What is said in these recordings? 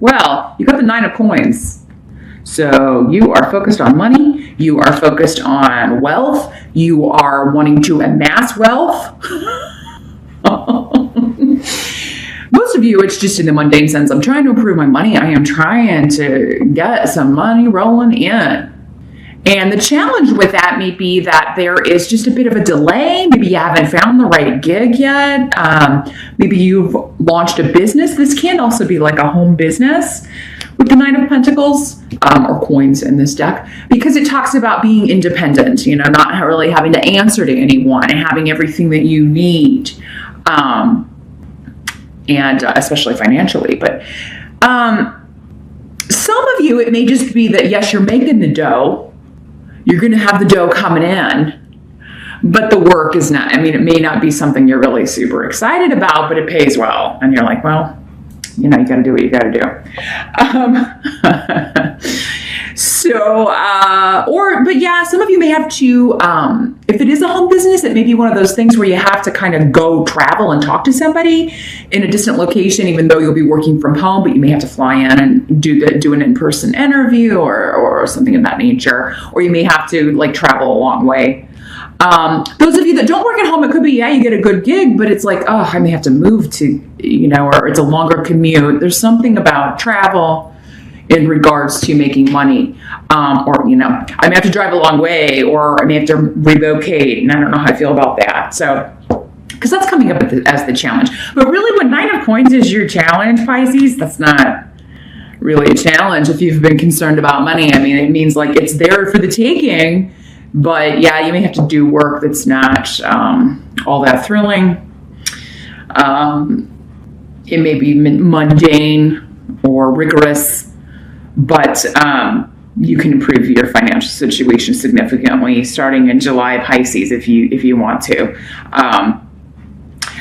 Well, you got the 9 of coins. So you are focused on money. You are focused on wealth. You are wanting to amass wealth. Most of you, it's just in the mundane sense. I'm trying to improve my money. I am trying to get some money rolling in. And the challenge with that may be that there is just a bit of a delay. Maybe you haven't found the right gig yet. Maybe you've launched a business. This can also be like a home business with the 9 of Pentacles, or coins in this deck, because it talks about being independent, not really having to answer to anyone and having everything that you need, and especially financially. But some of you, it may just be that, yes, you're making the dough. You're going to have the dough coming in, but the work is not. I mean, it may not be something you're really super excited about, but it pays well. And you're like, well, you got to do what you got to do. But yeah, some of you may have to, if it is a home business, it may be one of those things where you have to kind of go travel and talk to somebody in a distant location, even though you'll be working from home, but you may have to fly in and do an in-person interview or something of that nature, or you may have to travel a long way. Those of you that don't work at home, it could be, you get a good gig, but it's like, oh, I may have to move to, or it's a longer commute. There's something about travel in regards to making money, or, I may have to drive a long way, or I may have to relocate, and I don't know how I feel about that. So, because that's coming up as the challenge. But really, when 9 of coins is your challenge, Pisces, that's not really a challenge if you've been concerned about money. I mean, it means it's there for the taking, but yeah, you may have to do work that's not all that thrilling. It may be mundane or rigorous, but you can improve your financial situation significantly starting in July, Pisces, if you want to.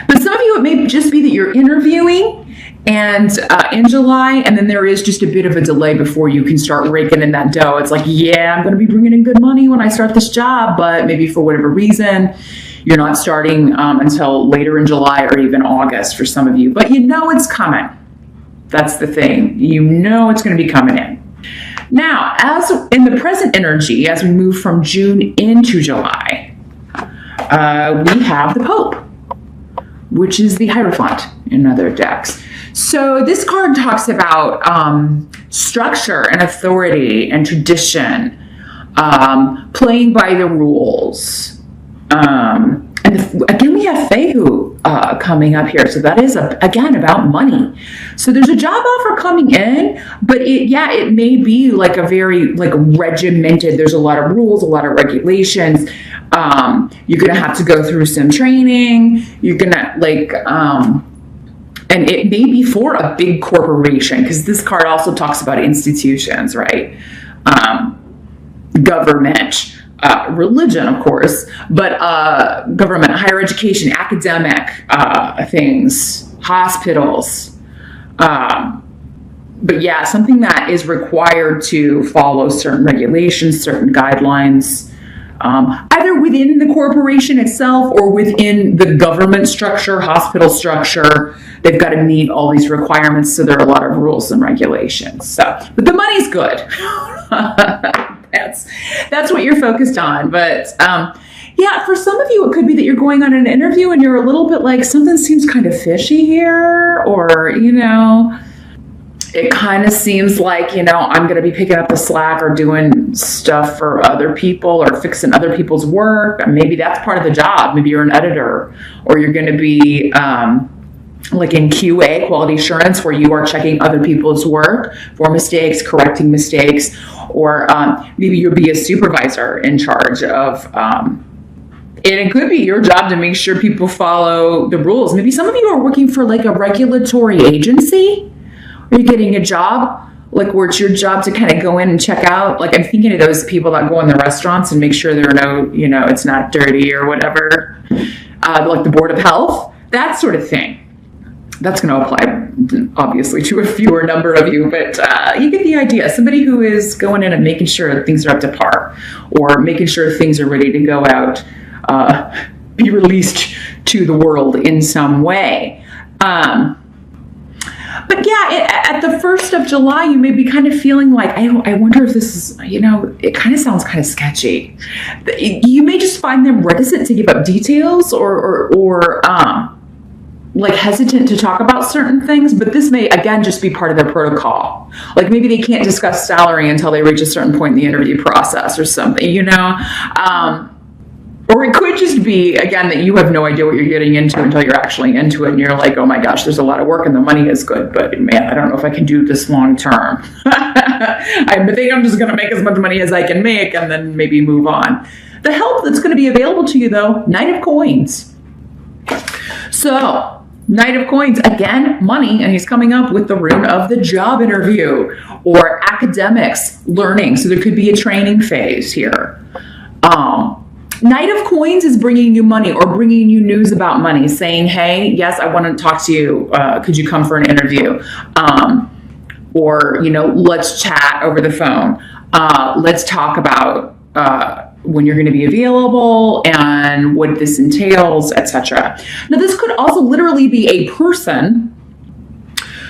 But some of you, it may just be that you're interviewing and in July, and then there is just a bit of a delay before you can start raking in that dough. It's like, yeah, I'm going to be bringing in good money when I start this job, but maybe for whatever reason, you're not starting until later in July or even August for some of you. But it's coming. That's the thing. It's going to be coming in. Now, as in the present energy, as we move from June into July, we have the Pope, which is the Hierophant in other decks. So this card talks about structure and authority and tradition, playing by the rules. Again, we have Fehu coming up here. So that is, again, about money. So there's a job offer coming in, but it may be a very regimented. There's a lot of rules, a lot of regulations. You're going to have to go through some training. You're going to and it may be for a big corporation, because this card also talks about institutions, right? Government. Religion, of course, but government, higher education, academic things, hospitals. But yeah, something that is required to follow certain regulations, certain guidelines, either within the corporation itself or within the government structure, hospital structure. They've got to meet all these requirements, so there are a lot of rules and regulations. But the money's good. That's what you're focused on. But for some of you, it could be that you're going on an interview and you're a little bit something seems kind of fishy here, or, it kind of seems like, I'm going to be picking up the slack or doing stuff for other people or fixing other people's work. And maybe that's part of the job. Maybe you're an editor, or you're going to be in QA, quality assurance, where you are checking other people's work for mistakes, correcting mistakes, or maybe you'll be a supervisor in charge of, and it could be your job to make sure people follow the rules. Maybe some of you are working for a regulatory agency, or you're getting a job where it's your job to kind of go in and check out. I'm thinking of those people that go in the restaurants and make sure there are no, it's not dirty or whatever, the Board of Health, that sort of thing. That's going to apply, obviously, to a fewer number of you, but you get the idea. Somebody who is going in and making sure things are up to par, or making sure things are ready to go out, be released to the world in some way. But yeah, at the 1st of July, you may be kind of feeling like, I wonder if this is, it kind of sounds kind of sketchy. You may just find them reticent to give up details or like hesitant to talk about certain things, but this may, again, just be part of their protocol. Like maybe they can't discuss salary until they reach a certain point in the interview process or something, or it could just be, again, that you have no idea what you're getting into until you're actually into it. And you're like, oh my gosh, there's a lot of work and the money is good, but man, I don't know if I can do this long term. I think I'm just going to make as much money as I can make and then maybe move on. The help that's going to be available to you though, Knight of Coins. So Knight of Coins, again, money, and he's coming up with the rune of the job interview or academics, learning. So there could be a training phase here. Knight of Coins is bringing you money or bringing you news about money, saying, hey, yes, I want to talk to you. Could you come for an interview? Or, let's chat over the phone. Let's talk about when you're going to be available and what this entails, etc. Now, this could also literally be a person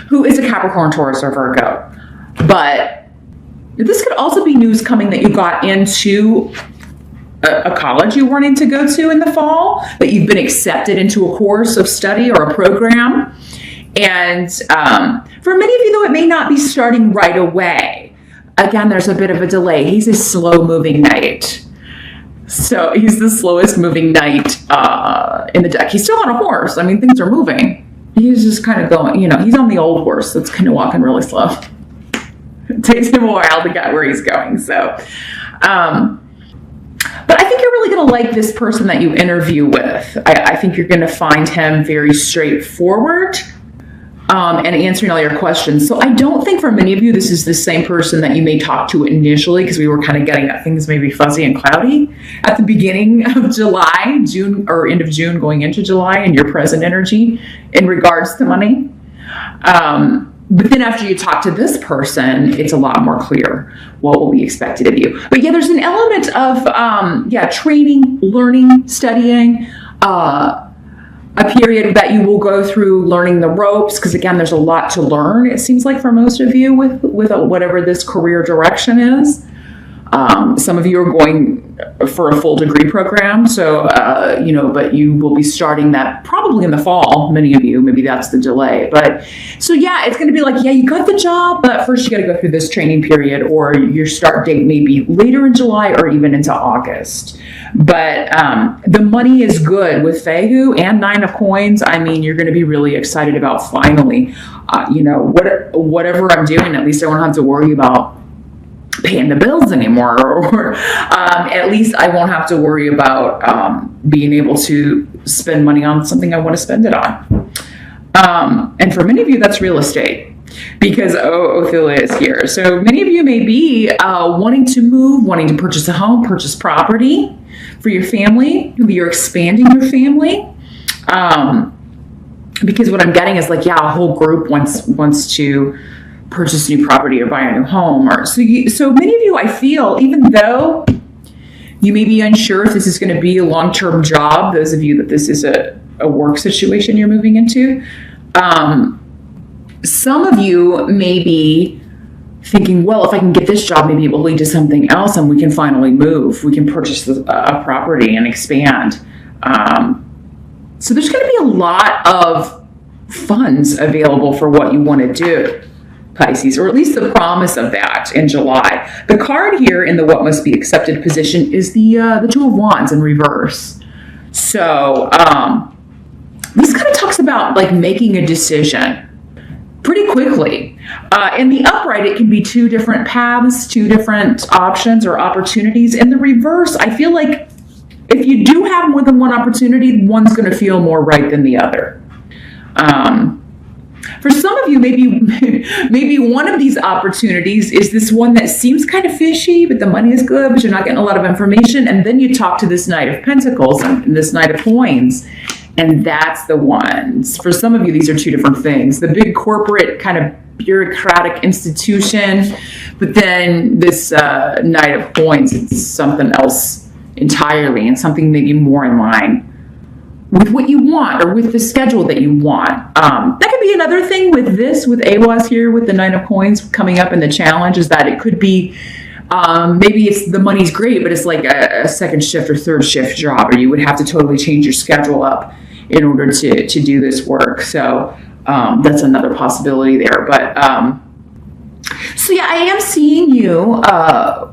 who is a Capricorn, Taurus, or Virgo. But this could also be news coming that you got into a college you wanted to go to in the fall, that you've been accepted into a course of study or a program. And for many of you, though, it may not be starting right away. Again, there's a bit of a delay. He's a slow-moving knight. So he's the slowest moving knight in the deck. He's still on a horse. I mean, things are moving. He's just kind of going, he's on the old horse that's kind of walking really slow. It takes him a while to get where he's going. So, but I think you're really going to like this person that you interview with. I think you're going to find him very straightforward and answering all your questions. So I don't think for many of you, this is the same person that you may talk to initially, because we were kind of getting at things maybe fuzzy and cloudy at the beginning of July, June, or end of June going into July, and your present energy in regards to money. But then after you talk to this person, it's a lot more clear what will be expected of you. But yeah, there's an element of, training, learning, studying, a period that you will go through learning the ropes, because again, there's a lot to learn, it seems like, for most of you with whatever this career direction is. Some of you are going for a full degree program, so but you will be starting that probably in the fall. Many of you, maybe that's the delay. But so yeah, it's going to be like, yeah, you got the job, but first you got to go through this training period, or your start date may be later in July or even into August. But the money is good with Fehu and Nine of Coins. I mean, you're going to be really excited about finally, whatever I'm doing, at least I won't have to worry about paying the bills anymore, or at least I won't have to worry about being able to spend money on something I want to spend it on. And for many of you, that's real estate, because Ophelia is here. So many of you may be wanting to move, wanting to purchase a home, purchase property for your family. Maybe you're expanding your family. Because what I'm getting is like, yeah, a whole group wants to purchase new property or buy a new home. Or so many of you, I feel, even though you may be unsure if this is going to be a long-term job, those of you that this is a work situation you're moving into, some of you may be thinking, well, if I can get this job, maybe it will lead to something else and we can finally move. We can purchase a property and expand. So there's going to be a lot of funds available for what you want to do, Pisces, or at least the promise of that in July. The card here in the what must be accepted position is the Two of Wands in reverse. So this kind of talks about like making a decision pretty quickly. In the upright, it can be two different paths, two different options or opportunities. In the reverse, I feel like if you do have more than one opportunity, one's going to feel more right than the other. For some of you, maybe one of these opportunities is this one that seems kind of fishy, but the money is good, but you're not getting a lot of information. And then you talk to this Knight of Pentacles and this Knight of Coins, and that's the ones. For some of you, these are two different things. The big corporate kind of bureaucratic institution, but then this Knight of Coins, it's something else entirely, and something maybe more in line with what you want or with the schedule that you want. That could be another thing with AWAS here, with the Nine of Coins coming up in the challenge, is that it could be maybe it's the money's great, but it's like a second shift or third shift job, or you would have to totally change your schedule up in order to do this work. So that's another possibility there. But so yeah, I am seeing you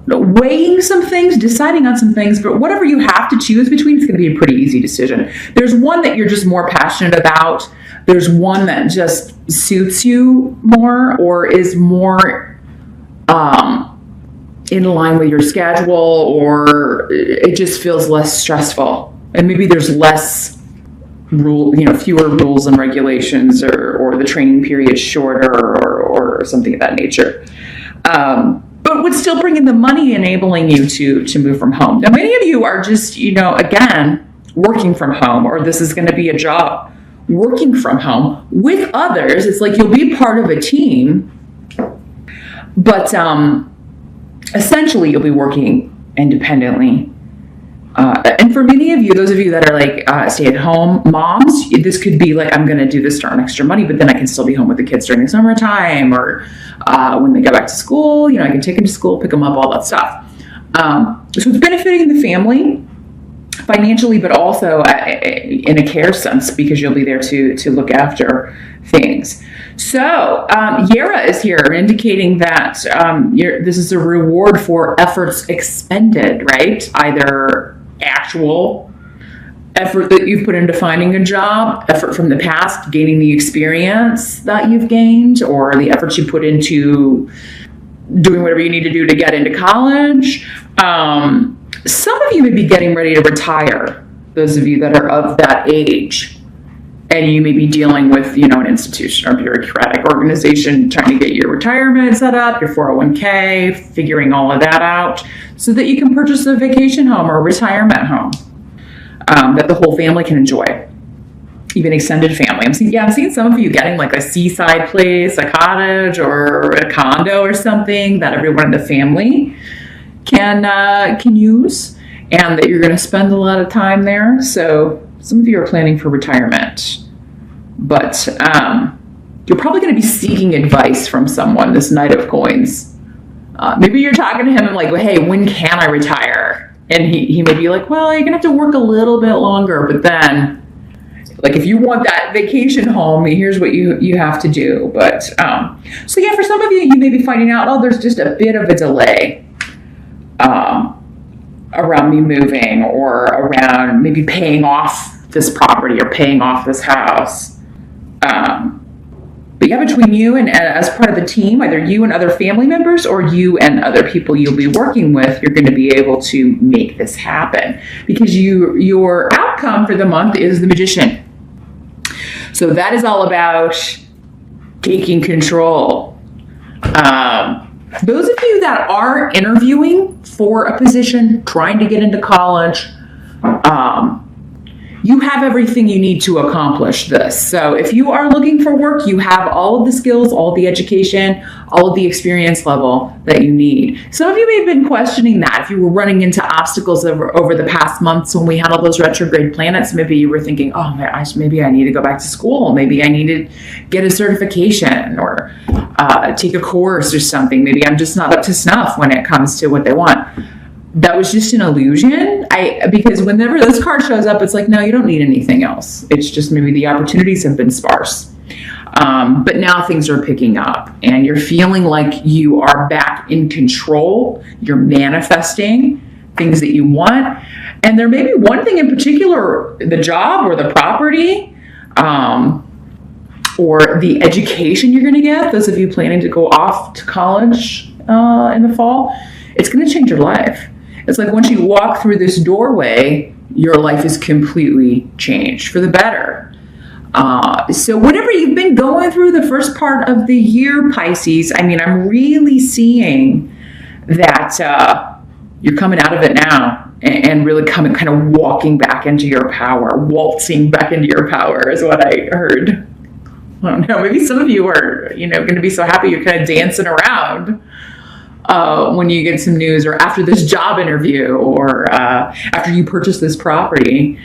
weighing some things, deciding on some things, but whatever you have to choose between, it's going to be a pretty easy decision. There's one that you're just more passionate about. There's one that just suits you more or is more in line with your schedule, or it just feels less stressful. And maybe there's less fewer rules and regulations, or the training period shorter, or something of that nature. But would still bring in the money, enabling you to move from home. Now, many of you are just, again, working from home, or this is going to be a job working from home with others. It's like you'll be part of a team, but essentially you'll be working independently. And for many of you, those of you that are like stay-at-home moms, this could be like, I'm going to do this to earn extra money, but then I can still be home with the kids during the summertime, or when they go back to school, I can take them to school, pick them up, all that stuff. So it's benefiting the family financially, but also in a care sense, because you'll be there to look after things. So Yera is here, indicating that this is a reward for efforts expended, right? Either actual effort that you've put into finding a job, effort from the past, gaining the experience that you've gained, or the efforts you put into doing whatever you need to do to get into college. Some of you may be getting ready to retire, those of you that are of that age. And you may be dealing with, an institution or bureaucratic organization trying to get your retirement set up, your 401k, figuring all of that out so that you can purchase a vacation home or a retirement home that the whole family can enjoy, even extended family. I'm seeing some of you getting like a seaside place, a cottage, or a condo or something that everyone in the family can use, and that you're going to spend a lot of time there. So some of you are planning for retirement, but you're probably going to be seeking advice from someone, this Knight of Coins. Maybe you're talking to him and like, well, hey, when can I retire? And he may be like, well, you're going to have to work a little bit longer, but then, like, if you want that vacation home, here's what you have to do. But so yeah, for some of you, you may be finding out, there's just a bit of a delay around me moving, or around maybe paying off this property or paying off this house. But yeah, between you and as part of the team, either you and other family members or you and other people you'll be working with, you're going to be able to make this happen, because your outcome for the month is the Magician. So that is all about taking control. Those of you that are interviewing for a position, trying to get into college, you have everything you need to accomplish this. So if you are looking for work, you have all of the skills, all of the education, all of the experience level that you need. Some of you may have been questioning that. If you were running into obstacles over the past months when we had all those retrograde planets, maybe you were thinking, maybe I need to go back to school. Maybe I need to get a certification, or take a course or something. Maybe I'm just not up to snuff when it comes to what they want. That was just an illusion. Because whenever this card shows up, it's like, no, you don't need anything else. It's just maybe the opportunities have been sparse. But now things are picking up, and you're feeling like you are back in control. You're manifesting things that you want. And there may be one thing in particular, the job or the property, or the education you're going to get. Those of you planning to go off to college in the fall, it's going to change your life. It's like once you walk through this doorway, your life is completely changed for the better. So whatever you've been going through the first part of the year, Pisces, I'm really seeing that you're coming out of it now, and really kind of walking back into your power, waltzing back into your power is what I heard. I don't know, maybe some of you are, going to be so happy you're kind of dancing around when you get some news, or after this job interview, or after you purchase this property.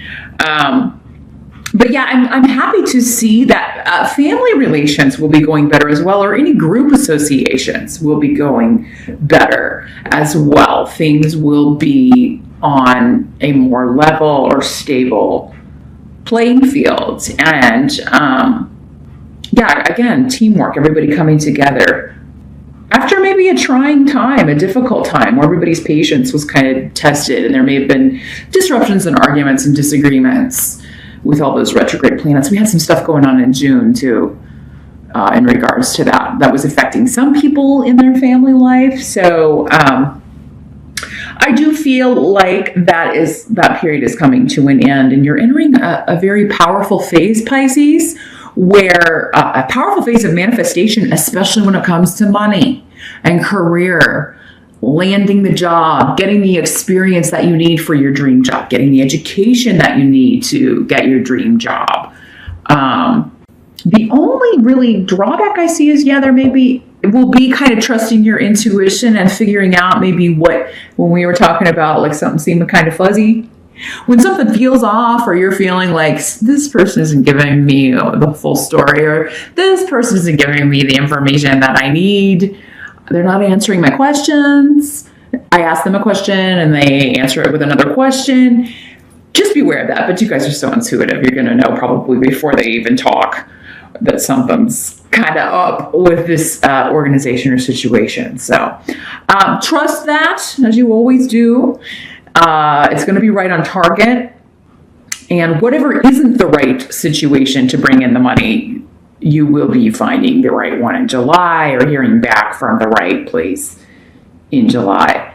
But yeah, I'm happy to see that family relations will be going better as well, or any group associations will be going better as well. Things will be on a more level or stable playing field. And yeah, again, teamwork, everybody coming together. After maybe a trying time, a difficult time, where everybody's patience was kind of tested and there may have been disruptions and arguments and disagreements with all those retrograde planets. We had some stuff going on in June too, in regards to that. That was affecting some people in their family life. So I do feel like that period is coming to an end, and you're entering a very powerful phase, Pisces, where a powerful phase of manifestation, especially when it comes to money and career, landing the job, getting the experience that you need for your dream job, getting the education that you need to get your dream job. The only really drawback I see is, yeah, it will be kind of trusting your intuition and figuring out maybe when we were talking about like something seemed kind of fuzzy. When something feels off, or you're feeling like this person isn't giving me the full story, or this person isn't giving me the information that I need, they're not answering my questions. I ask them a question and they answer it with another question. Just beware of that. But you guys are so intuitive. You're going to know probably before they even talk that something's kind of up with this organization or situation. So trust that, as you always do. It's going to be right on target. And whatever isn't the right situation to bring in the money, you will be finding the right one in July, or hearing back from the right place in July.